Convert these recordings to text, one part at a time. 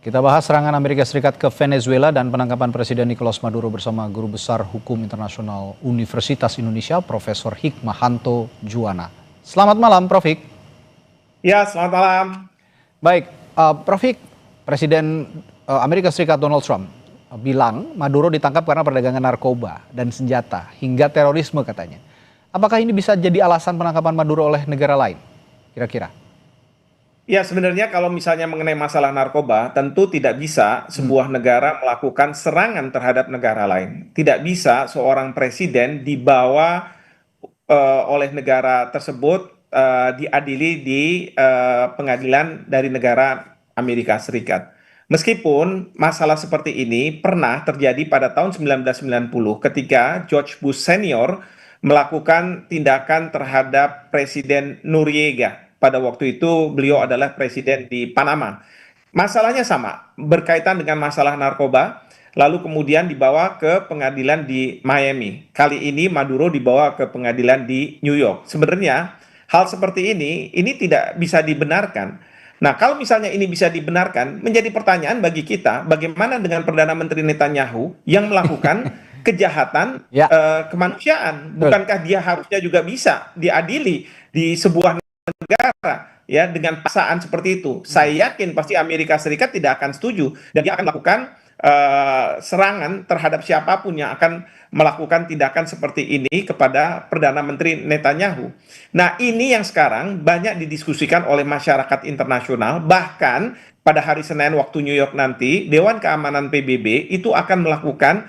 Kita bahas serangan Amerika Serikat ke Venezuela dan penangkapan Presiden Nicolas Maduro bersama Guru Besar Hukum Internasional Universitas Indonesia, Profesor Hikmahanto Juwana. Selamat malam, Prof. Hik. Ya, selamat malam. Baik, Prof. Hik, Presiden Amerika Serikat Donald Trump bilang Maduro ditangkap karena perdagangan narkoba dan senjata hingga terorisme katanya. Apakah ini bisa jadi alasan penangkapan Maduro oleh negara lain? Kira-kira? Ya, sebenarnya kalau misalnya mengenai masalah narkoba, tentu tidak bisa sebuah negara melakukan serangan terhadap negara lain. Tidak bisa seorang presiden dibawa oleh negara tersebut diadili di pengadilan dari negara Amerika Serikat. Meskipun masalah seperti ini pernah terjadi pada tahun 1990 ketika George Bush Senior melakukan tindakan terhadap Presiden Noriega. Pada waktu itu beliau adalah presiden di Panama. Masalahnya sama, berkaitan dengan masalah narkoba, lalu kemudian dibawa ke pengadilan di Miami. Kali ini Maduro dibawa ke pengadilan di New York. Sebenarnya hal seperti ini tidak bisa dibenarkan. Nah, kalau misalnya ini bisa dibenarkan, menjadi pertanyaan bagi kita, bagaimana dengan Perdana Menteri Netanyahu yang melakukan kejahatan Ya, kemanusiaan? betul. Bukankah dia harusnya juga bisa diadili di sebuah negara ya dengan paksaan seperti itu? Saya yakin pasti Amerika Serikat tidak akan setuju dan dia akan melakukan serangan terhadap siapapun yang akan melakukan tindakan seperti ini kepada Perdana Menteri Netanyahu. Nah, ini yang sekarang banyak didiskusikan oleh masyarakat internasional, bahkan pada hari Senin waktu New York nanti Dewan Keamanan PBB itu akan melakukan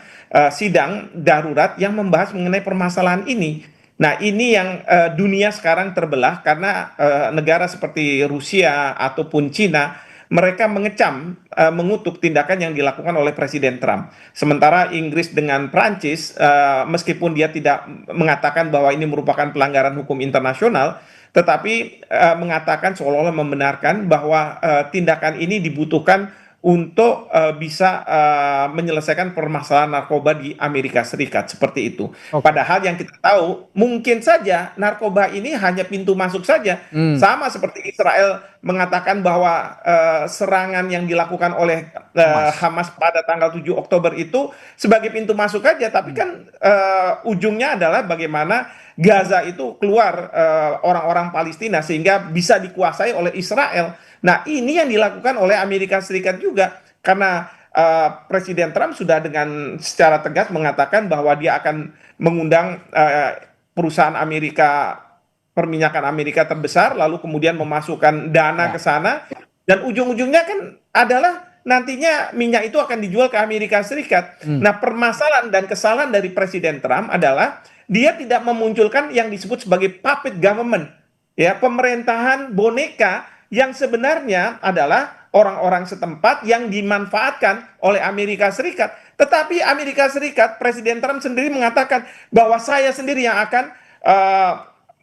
sidang darurat yang membahas mengenai permasalahan ini. Nah, ini yang dunia sekarang terbelah karena negara seperti Rusia ataupun Cina mereka mengecam, mengutuk tindakan yang dilakukan oleh Presiden Trump. Sementara Inggris dengan Prancis, meskipun dia tidak mengatakan bahwa ini merupakan pelanggaran hukum internasional, tetapi mengatakan seolah-olah membenarkan bahwa tindakan ini dibutuhkan untuk bisa menyelesaikan permasalahan narkoba di Amerika Serikat seperti itu. Oke. Padahal yang kita tahu mungkin saja narkoba ini hanya pintu masuk saja. Sama seperti Israel mengatakan bahwa serangan yang dilakukan oleh Hamas. Hamas pada tanggal 7 Oktober itu sebagai pintu masuk saja, tapi kan ujungnya adalah bagaimana Gaza itu keluar orang-orang Palestina sehingga bisa dikuasai oleh Israel. Nah, ini yang dilakukan oleh Amerika Serikat juga karena Presiden Trump sudah dengan secara tegas mengatakan bahwa dia akan mengundang perusahaan Amerika, perminyakan Amerika terbesar, lalu kemudian memasukkan dana Ya. ke sana, dan ujung-ujungnya kan adalah nantinya minyak itu akan dijual ke Amerika Serikat. Hmm. Nah, permasalahan dan kesalahan dari Presiden Trump adalah dia tidak memunculkan yang disebut sebagai puppet government, ya, pemerintahan boneka yang sebenarnya adalah orang-orang setempat yang dimanfaatkan oleh Amerika Serikat. Tetapi Amerika Serikat, Presiden Trump sendiri mengatakan bahwa saya sendiri yang akan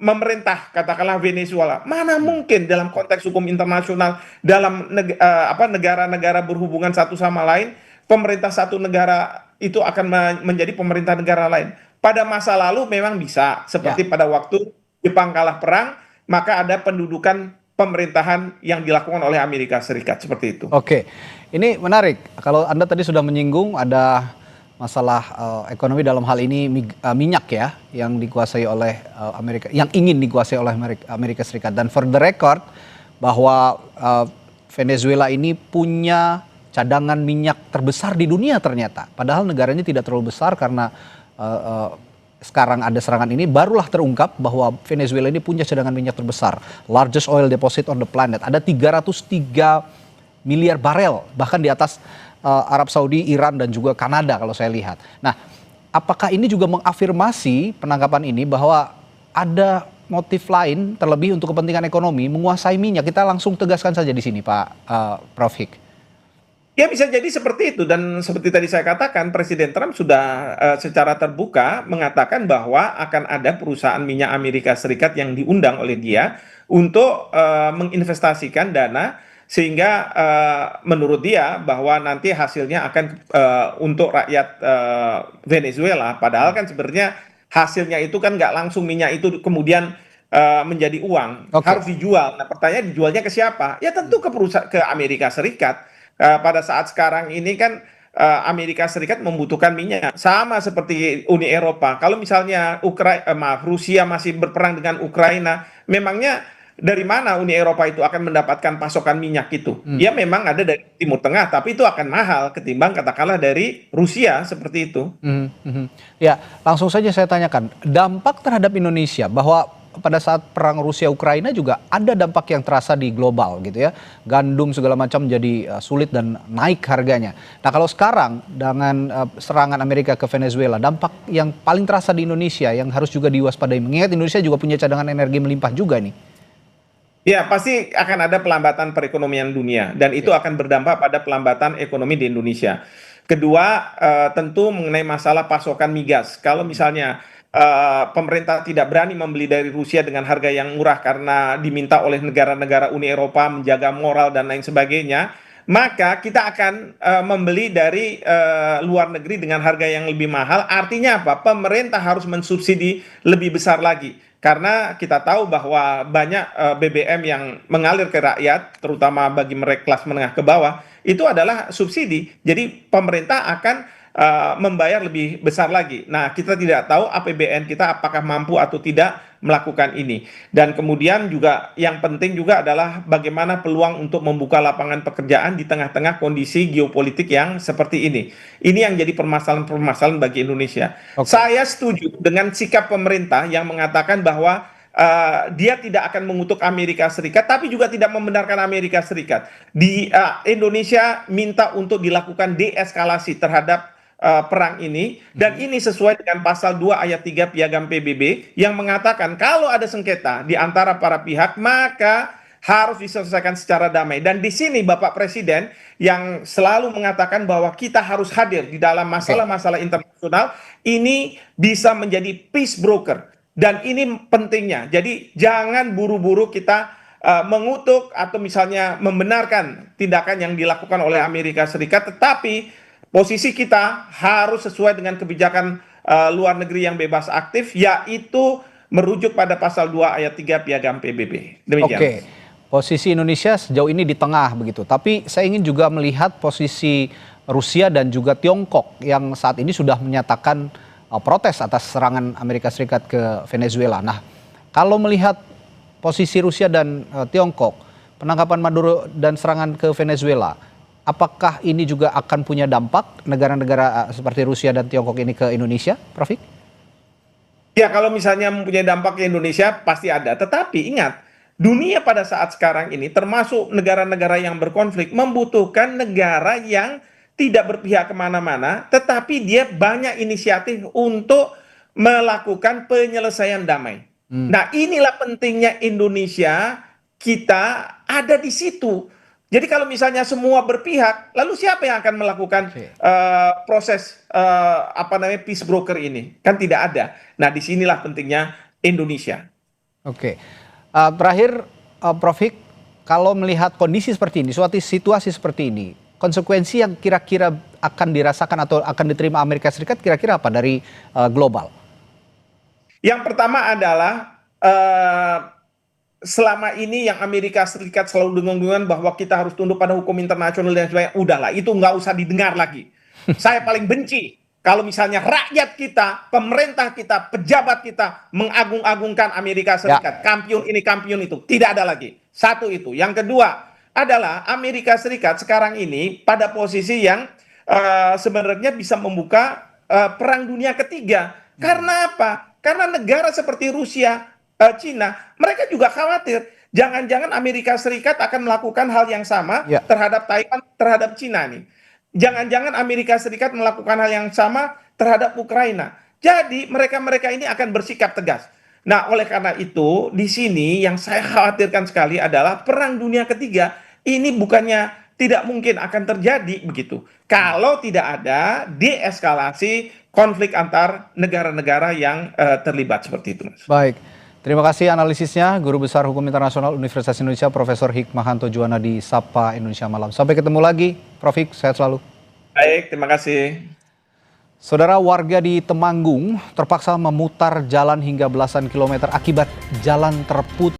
memerintah, katakanlah Venezuela. Mana mungkin dalam konteks hukum internasional, dalam negara-negara berhubungan satu sama lain, pemerintah satu negara itu akan menjadi pemerintah negara lain. Pada masa lalu memang bisa, Ya. seperti pada waktu Jepang kalah perang, maka ada pendudukan pemerintahan yang dilakukan oleh Amerika Serikat seperti itu. Oke, ini menarik. Kalau Anda tadi sudah menyinggung ada masalah ekonomi dalam hal ini minyak ya, yang dikuasai oleh Amerika, yang ingin dikuasai oleh Amerika Serikat. Dan for the record bahwa Venezuela ini punya cadangan minyak terbesar di dunia ternyata. Padahal negaranya tidak terlalu besar karena sekarang ada serangan ini barulah terungkap bahwa Venezuela ini punya cadangan minyak terbesar, largest oil deposit on the planet. Ada 303 miliar barel, bahkan di atas Arab Saudi, Iran dan juga Kanada kalau saya lihat. Nah, apakah ini juga mengafirmasi penangkapan ini bahwa ada motif lain terlebih untuk kepentingan ekonomi menguasai minyak? Kita langsung tegaskan saja di sini, Pak Prof. Hik. Ya, bisa jadi seperti itu, dan seperti tadi saya katakan Presiden Trump sudah secara terbuka mengatakan bahwa akan ada perusahaan minyak Amerika Serikat yang diundang oleh dia untuk menginvestasikan dana sehingga menurut dia bahwa nanti hasilnya akan untuk rakyat Venezuela. Padahal kan sebenarnya hasilnya itu kan nggak langsung minyak itu kemudian menjadi uang, Oke. harus dijual. Nah, pertanyaan dijualnya ke siapa? Ya tentu ke perusahaan, ke Amerika Serikat. pada saat sekarang ini kan Amerika Serikat membutuhkan minyak sama seperti Uni Eropa. Kalau misalnya Rusia masih berperang dengan Ukraina, memangnya dari mana Uni Eropa itu akan mendapatkan pasokan minyak itu? Ya memang ada dari Timur Tengah, tapi itu akan mahal ketimbang katakanlah dari Rusia seperti itu. Ya, langsung saja saya tanyakan, dampak terhadap Indonesia bahwa pada saat perang Rusia Ukraina juga ada dampak yang terasa di global gitu ya. Gandum segala macam menjadi sulit dan naik harganya. Nah, kalau sekarang dengan serangan Amerika ke Venezuela, dampak yang paling terasa di Indonesia yang harus juga diwaspadai. Mengingat Indonesia juga punya cadangan energi melimpah juga nih. Ya, pasti akan ada pelambatan perekonomian dunia dan itu akan berdampak pada pelambatan ekonomi di Indonesia. Kedua, tentu mengenai masalah pasokan migas. Kalau misalnya pemerintah tidak berani membeli dari Rusia dengan harga yang murah karena diminta oleh negara-negara Uni Eropa menjaga moral dan lain sebagainya, maka kita akan membeli dari luar negeri dengan harga yang lebih mahal. Artinya apa? Pemerintah harus mensubsidi lebih besar lagi. Karena kita tahu bahwa banyak BBM yang mengalir ke rakyat, terutama bagi mereka kelas menengah ke bawah, itu adalah subsidi. Jadi pemerintah akan membayar lebih besar lagi. Nah, kita tidak tahu APBN kita apakah mampu atau tidak melakukan ini. Dan kemudian juga yang penting juga adalah bagaimana peluang untuk membuka lapangan pekerjaan di tengah-tengah kondisi geopolitik yang seperti ini. Ini yang jadi permasalahan-permasalahan bagi Indonesia. Saya setuju dengan sikap pemerintah yang mengatakan bahwa dia tidak akan mengutuk Amerika Serikat, tapi juga tidak membenarkan Amerika Serikat. Indonesia minta untuk dilakukan deeskalasi terhadap perang ini, dan ini sesuai dengan pasal 2 ayat 3 Piagam PBB yang mengatakan kalau ada sengketa di antara para pihak maka harus diselesaikan secara damai. Dan di sini Bapak Presiden yang selalu mengatakan bahwa kita harus hadir di dalam masalah-masalah internasional ini bisa menjadi peace broker, dan ini pentingnya. Jadi jangan buru-buru kita mengutuk atau misalnya membenarkan tindakan yang dilakukan oleh Amerika Serikat, tetapi posisi kita harus sesuai dengan kebijakan luar negeri yang bebas aktif, yaitu merujuk pada pasal 2 ayat 3 Piagam PBB. Demikian. Oke, posisi Indonesia sejauh ini di tengah begitu. Tapi saya ingin juga melihat posisi Rusia dan juga Tiongkok yang saat ini sudah menyatakan protes atas serangan Amerika Serikat ke Venezuela. Nah, kalau melihat posisi Rusia dan Tiongkok, penangkapan Maduro dan serangan ke Venezuela, apakah ini juga akan punya dampak negara-negara seperti Rusia dan Tiongkok ini ke Indonesia, Prof? Ya, kalau misalnya mempunyai dampak ke Indonesia pasti ada. Tetapi ingat, dunia pada saat sekarang ini termasuk negara-negara yang berkonflik membutuhkan negara yang tidak berpihak kemana-mana, tetapi dia banyak inisiatif untuk melakukan penyelesaian damai. Nah, inilah pentingnya Indonesia, kita ada di situ. Jadi kalau misalnya semua berpihak, lalu siapa yang akan melakukan proses peace broker ini? Kan tidak ada. Nah, disinilah pentingnya Indonesia. Oke, terakhir Prof Hik, kalau melihat kondisi seperti ini, suatu situasi seperti ini, konsekuensi yang kira-kira akan dirasakan atau akan diterima Amerika Serikat kira-kira apa dari global? Yang pertama adalah selama ini yang Amerika Serikat selalu dengung-dengungan bahwa kita harus tunduk pada hukum internasional dan sebagainya, udahlah, itu nggak usah didengar lagi. Saya paling benci kalau misalnya rakyat kita, pemerintah kita, pejabat kita mengagung-agungkan Amerika Serikat, kampiun ini, kampiun itu. Tidak ada lagi. Satu itu. Yang kedua adalah Amerika Serikat sekarang ini pada posisi yang sebenarnya bisa membuka perang dunia ketiga. Karena apa? Karena negara seperti Rusia, Cina, mereka juga khawatir jangan-jangan Amerika Serikat akan melakukan hal yang sama terhadap Taiwan, terhadap Cina nih. Jangan-jangan Amerika Serikat melakukan hal yang sama terhadap Ukraina. Jadi mereka-mereka ini akan bersikap tegas. Nah, oleh karena itu di sini yang saya khawatirkan sekali adalah perang dunia ketiga ini bukannya tidak mungkin akan terjadi begitu. Kalau tidak ada deeskalasi konflik antar negara-negara yang terlibat seperti itu. Baik. Terima kasih analisisnya, Guru Besar Hukum Internasional Universitas Indonesia, Profesor Hikmahanto Juwana di Sapa Indonesia Malam. Sampai ketemu lagi, Prof Hik, sehat selalu. Baik, terima kasih. Saudara, warga di Temanggung terpaksa memutar jalan hingga belasan kilometer akibat jalan terputus.